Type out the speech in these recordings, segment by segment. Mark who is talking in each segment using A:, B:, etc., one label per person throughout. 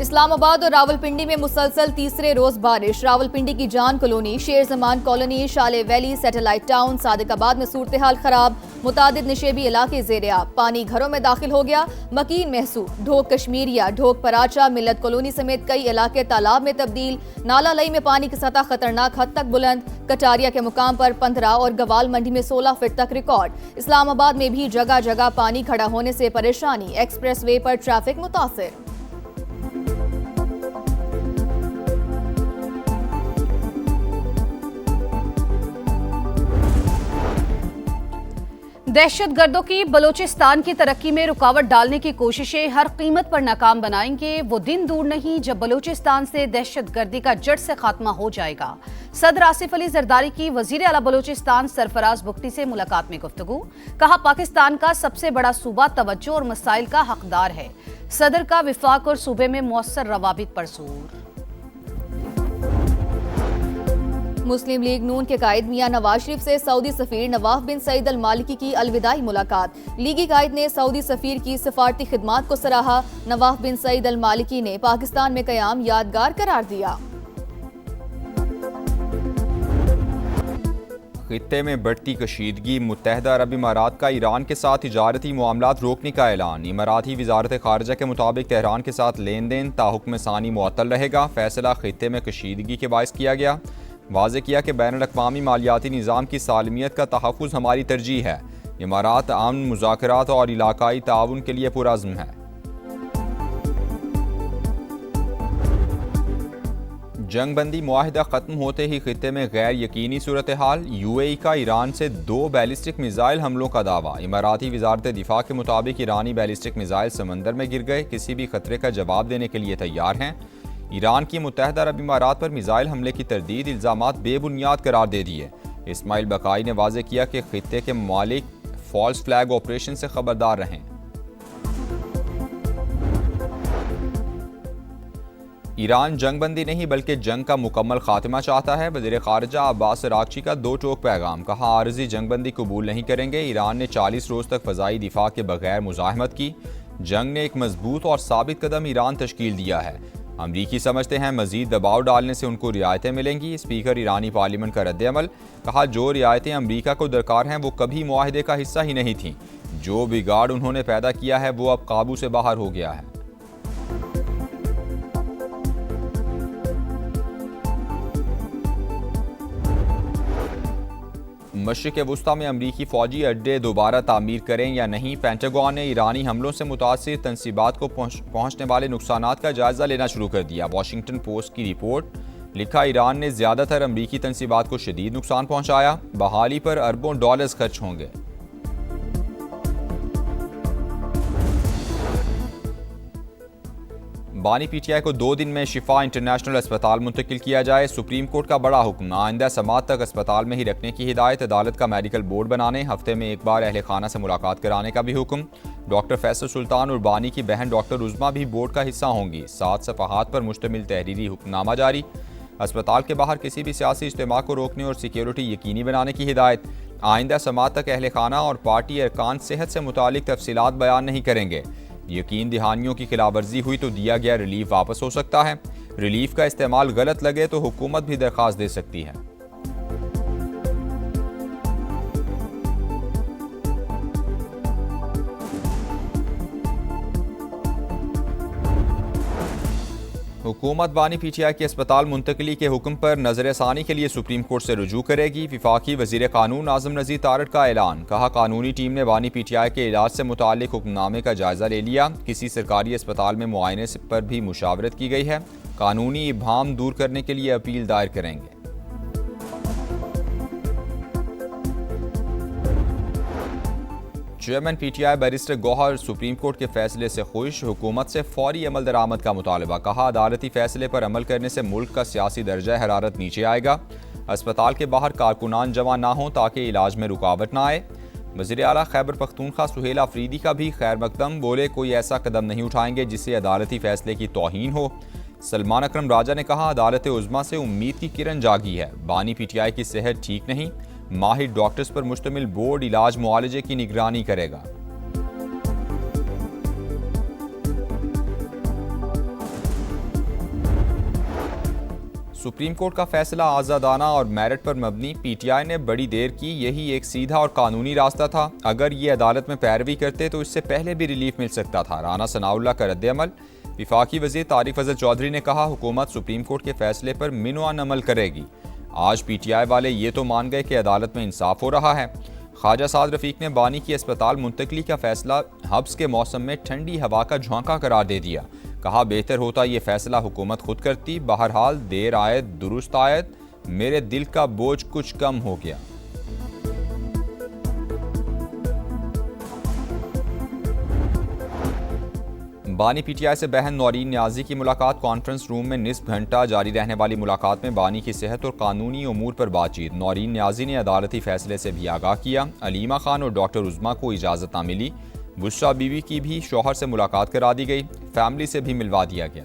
A: इस्लामाबाद और रावलपिंडी में मुसलसल तीसरे रोज बारिश। रावलपिंडी की जान कॉलोनी, शेर जमान कॉलोनी, शाले वैली, सैटेलाइट टाउन, सादिकाबाद में सूरत हाल खराब। मुतादिद निशेबी इलाके ज़ेर-ए-आब, पानी घरों में दाखिल हो गया। मकीन महसूस, ढोक कश्मीरिया, ढोक पराचा, मिल्लत कॉलोनी समेत कई इलाके तालाब में तब्दील। नाला लई में पानी की सतह खतरनाक हद तक बुलंद। कटारिया के मुकाम पर 15 और गवाल मंडी में 16 फीट तक रिकॉर्ड। इस्लामाबाद में भी जगह जगह पानी खड़ा होने से परेशानी। एक्सप्रेस वे पर ट्रैफिक मुतासिर।
B: दहशतगर्दों की बलोचिस्तान की तरक्की में रुकावट डालने की कोशिशें हर कीमत पर नाकाम बनाएंगे। वो दिन दूर नहीं जब बलोचिस्तान से दहशतगर्दी का जड़ से खात्मा हो जाएगा। सदर आसिफ अली जरदारी की वजीर आला बलोचिस्तान सरफराज बुख्ती से मुलाकात में गुफ्तगू। कहा, पाकिस्तान का सबसे बड़ा सूबा तवज्जो और मसाइल का हकदार है। सदर का विफाक और सूबे में मौसर रवाबित परसूर।
A: मुस्लिम लीग नून के कायद मियां नवाज शरीफ से सऊदी सफीर नवाफ बिन सईद अल मालिकी की अलविदाई मुलाकात। लीगी कायद ने सऊदी सफीर की सिफारती खिदमात को सराहा। नवाफ बिन सईद अल मालिकी ने पाकिस्तान में कयाम यादगार करार दिया।
C: खित्ते में बढ़ती कशीदगी, मुत्तहदा अरब इमारात का ईरान के साथ तिजारती मामलात रोकने का ऐलान। इमाराती वजारत खारजा के मुताबिक तेहरान के साथ लेन देन ताहुक्म सानी मुअत्तल रहेगा। फैसला खित्ते में कशीदगी के बायस किया गया। वाज़े किया कि बैनुल-अक़वामी मालियाती निज़ाम की सालमियत का तहफ़्फ़ुज़ हमारी तरजीह है। इमारात अमन, मुज़ाकरात और इलाकाई ताउन के लिए पुरअज़्म है। जंगबंदी मुआहिदा ख़त्म होते ही खित्ते में गैर यकीनी सूरत हाल। UAE का ईरान से 2 बैलिस्टिक मिज़ाइल हमलों का दावा। इमाराती वज़ारत दिफ़ा के मुताबिक ईरानी बैलिस्टिक मिज़ाइल समंदर में गिर गए, किसी भी खतरे का जवाब देने के लिए तैयार हैं। ईरान की मुत्तहदा अरब इमारात पर मिसाइल हमले की तरदीद इल्ज़ामात बेबुनियाद करार दे दिए। इस्माइल बकाई ने वाज़े किया कि खित्ते के मालिक फॉल्स फ्लैग ऑपरेशन से खबरदार रहें। ईरान जंगबंदी नहीं बल्कि जंग का मुकम्मल खात्मा चाहता है। वज़ीर ख़ारिजा अब्बास अराग़ची का 2 टोक पैगाम। कहा, आरज़ी जंगबंदी कबूल नहीं करेंगे। ईरान ने 40 रोज़ तक फ़ज़ाई दिफा के बगैर मुज़ाहमत की। जंग ने एक मजबूत और साबित कदम ईरान तश्कील दिया है। अमरीकी समझते हैं मजीद दबाव डालने से उनको रियायतें मिलेंगी। स्पीकर ईरानी पार्लियामेंट का रद्द-ए-अमल। कहा, जो रियायतें अमरीका को दरकार हैं वो कभी मुआहिदे का हिस्सा ही नहीं थीं। जो बिगाड़ उन्होंने पैदा किया है वो अब काबू से बाहर हो गया है। मशरिक़ वुस्ता में अमरीकी फ़ौजी अड्डे दोबारा तामीर करें या नहीं। पेंटागन ने ईरानी हमलों से मुतासिर तनसीबात को पहुँचने वाले नुकसानात का जायज़ा लेना शुरू कर दिया। वाशिंगटन पोस्ट की रिपोर्ट। लिखा, ईरान ने ज़्यादातर अमरीकी तनसीबात को शदीद नुकसान पहुँचाया। बहाली पर अरबों डॉलर्स खर्च होंगे। बानी PTI को 2 दिन में शिफा इंटरनेशनल अस्पताल मुंतकिल किया जाए। सुप्रीम कोर्ट का बड़ा हुक्म। आइंदा समात तक अस्पताल में ही रखने की हिदायत। अदालत का मेडिकल बोर्ड बनाने, हफ्ते में एक बार अहले खाना से मुलाकात कराने का भी हुक्म। डॉक्टर फैसल सुल्तान और बानी की बहन डॉक्टर उज़मा भी बोर्ड का हिस्सा होंगी। 7 सफ़हात पर मुश्तमिल तहरीरी हुक्मनामा जारी। अस्पताल के बाहर किसी भी सियासी इज्तिमा को रोकने और सिक्योरिटी यकीनी बनाने की हिदायत। आइंदा समात तक अहले खाना और पार्टी अरकान सेहत से मुतालिक तफसीलात बयान नहीं करेंगे। यकीन दहानियों की खिलाफवर्जी हुई तो दिया गया रिलीफ वापस हो सकता है। रिलीफ का इस्तेमाल गलत लगे तो हुकूमत भी दरख्वास्त दे सकती है। हुकूमत बानी PTI के अस्पताल मुंतकली के हुक्म पर नज़र-ए-सानी के लिए सुप्रीम कोर्ट से रुजू करेगी। विफाकी वज़ीर कानून आज़म नज़ीर तारड़ का ऐलान। कहा, कानूनी टीम ने बानी PTI के इलाज से मुतालिक हुक्मनामे का जायज़ा ले लिया। किसी सरकारी अस्पताल में मुआयने पर भी मुशावरत की गई है। कानूनी इब्हाम दूर करने के लिए अपील दायर करेंगे। Chairman PTI barrister Gohar supreme court के फैसले से खुश। हुकूमत से फौरी अमल दरामद का मुतालबा। कहा, अदालती फैसले पर अमल करने से मुल्क का सियासी दर्जा हरारत नीचे आएगा। अस्पताल के बाहर कारकुनान जमा ना हों ताकि इलाज में रुकावट ना आए। वज़ीर आला खैबर पख्तूनख्वा सुहेल अफरीदी का भी खैर मकदम। बोले, कोई ऐसा कदम नहीं उठाएंगे जिससे अदालती फैसले की तौहीन हो। सलमान अकरम राजा ने कहा, अदालत उज़्मा से उम्मीद की किरण जागी है। बानी PTI की सेहत ठीक नहीं। माहिर डॉक्टर्स पर मुश्तमिल बोर्ड इलाज मुआलजे की निगरानी करेगा। सुप्रीम कोर्ट का फैसला आज़ादाना और मेरिट पर मबनी। पीटीआई ने बड़ी देर की, यही एक सीधा और कानूनी रास्ता था। अगर ये अदालत में पैरवी करते तो इससे पहले भी रिलीफ मिल सकता था। राना सनाउल्लाह का रद्द-ए-अमल। वफाकी वज़ीर तारिक फजल चौधरी ने कहा, हुकूमत सुप्रीम कोर्ट के फैसले पर मिनवान अमल करेगी। आज पीटीआई वाले ये तो मान गए कि अदालत में इंसाफ हो रहा है। ख्वाजा साद रफीक ने बानी की अस्पताल मुंतकली का फैसला हब्स के मौसम में ठंडी हवा का झोंका करार दे दिया। कहा, बेहतर होता ये फैसला हुकूमत खुद करती। बहरहाल देर आयत दुरुस्त आयत, मेरे दिल का बोझ कुछ कम हो गया। बानी पीटीआई से बहन नौरीन न्याजी की मुलाकात। कॉन्फ्रेंस रूम में निस्फ घंटा जारी रहने वाली मुलाकात में बानी की सेहत और कानूनी उमूर पर बातचीत। नौरीन न्याजी ने अदालती फैसले से भी आगाह किया। अलीमा खान और डॉक्टर उज़मा को इजाज़त न मिली। बुशरा बीवी की भी शौहर से मुलाकात करा दी गई। फैमिली से भी मिलवा दिया गया।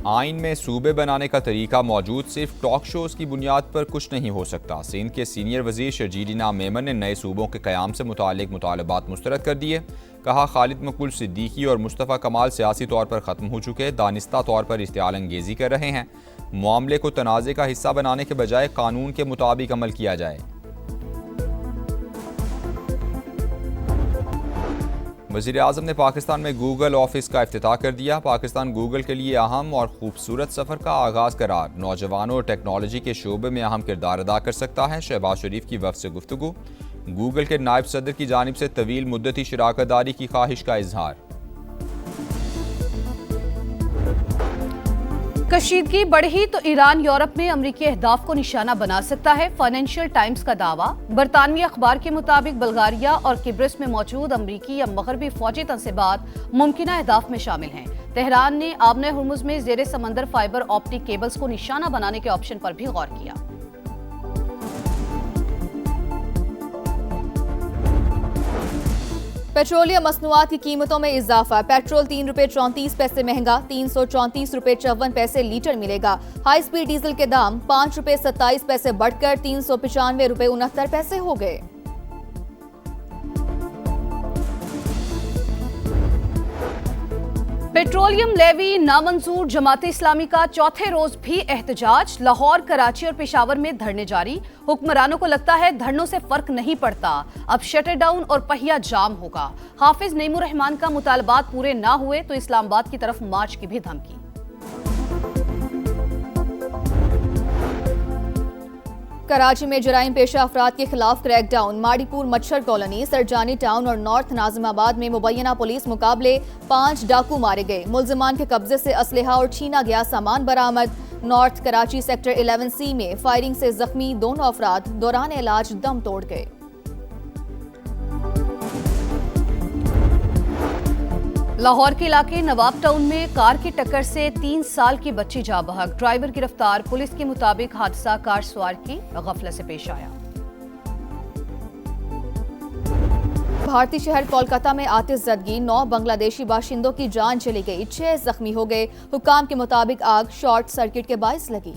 C: आइन में सूबे बनाने का तरीका मौजूद, सिर्फ टॉक शोज की बुनियाद पर कुछ नहीं हो सकता। सिंध के सीनियर वजीर शर्जील इनाम मेमन ने नए सूबों के क़याम से मुतालिक मुतालबात मुस्तरद कर दिए। कहा, खालिद मकबूल सिद्दीकी और मुस्तफ़ा कमाल सियासी तौर पर ख़त्म हो चुके, दानिस्ता तौर पर इश्तियाल अंगेज़ी कर रहे हैं। मामले को तनाज़े का हिस्सा बनाने के बजाय कानून के मुताबिक अमल किया जाए। वज़ीर आज़म ने पाकिस्तान में गूगल ऑफिस का इफ्तिताह कर दिया। पाकिस्तान गूगल के लिए अहम और खूबसूरत सफ़र का आगाज़ करार। नौजवानों और टेक्नोलॉजी के शोबे में अहम किरदार अदा कर सकता है। शहबाज शरीफ की वफ़द से गुफ्तगू। गूगल के नायब सदर की जानिब से तवील मुद्दती शराकतदारी की ख्वाहिश का इजहार।
B: कशीदगी बढ़ी तो ईरान यूरोप में अमरीकी अहदाफ को निशाना बना सकता है। फाइनेंशियल टाइम्स का दावा। बरतानवी अखबार के मुताबिक बल्गारिया और किब्रिस में मौजूद अमरीकी या मगरबी फौजी तनसीबात मुमकिना अहदाफ में शामिल हैं। तेहरान ने आबने हुर्मुज में जेरे समंदर फाइबर ऑप्टिक केबल्स को निशाना बनाने के ऑप्शन पर भी गौर किया।
A: पेट्रोलियम मसनूआत की कीमतों में इजाफा। पेट्रोल ₹3.34 महंगा, ₹334.54 लीटर मिलेगा। हाई स्पीड डीजल के दाम ₹5.27 बढ़कर ₹395.69 हो गए।
B: पेट्रोलियम लेवी नामंजूर। जमाते इस्लामी का चौथे रोज भी एहतजाज। लाहौर, कराची और पेशावर में धरने जारी। हुक्मरानों को लगता है धरनों से फर्क नहीं पड़ता, अब शटर डाउन और पहिया जाम होगा। हाफिज नईमुर रहमान का मुतालबात पूरे ना हुए तो इस्लामाबाद की तरफ मार्च की भी धमकी।
A: कराची में जराइम पेशा अफराद के खिलाफ क्रैकडाउन। माड़ीपुर मच्छर कॉलोनी, सरजानी टाउन और नॉर्थ नाजिमाबाद में मुबैना पुलिस मुकाबले 5 डाकू मारे गए। मुल्जिमान के कब्जे से असलहा और छीना गया सामान बरामद। नॉर्थ कराची सेक्टर 11C में फायरिंग से जख्मी 2 अफराद दौरान इलाज दम तोड़ गए।
B: लाहौर के इलाके नवाब टाउन में कार की टक्कर से 3 साल की बच्ची जा बहक। ड्राइवर गिरफ्तार। पुलिस के मुताबिक हादसा कार सवार की गफलत से पेश आया।
A: भारतीय शहर कोलकाता में आतिशज़दगी, 9 बांग्लादेशी बाशिंदों की जान चली गई, 6 जख्मी हो गए। हुक्काम के मुताबिक आग शॉर्ट सर्किट के बायस लगी।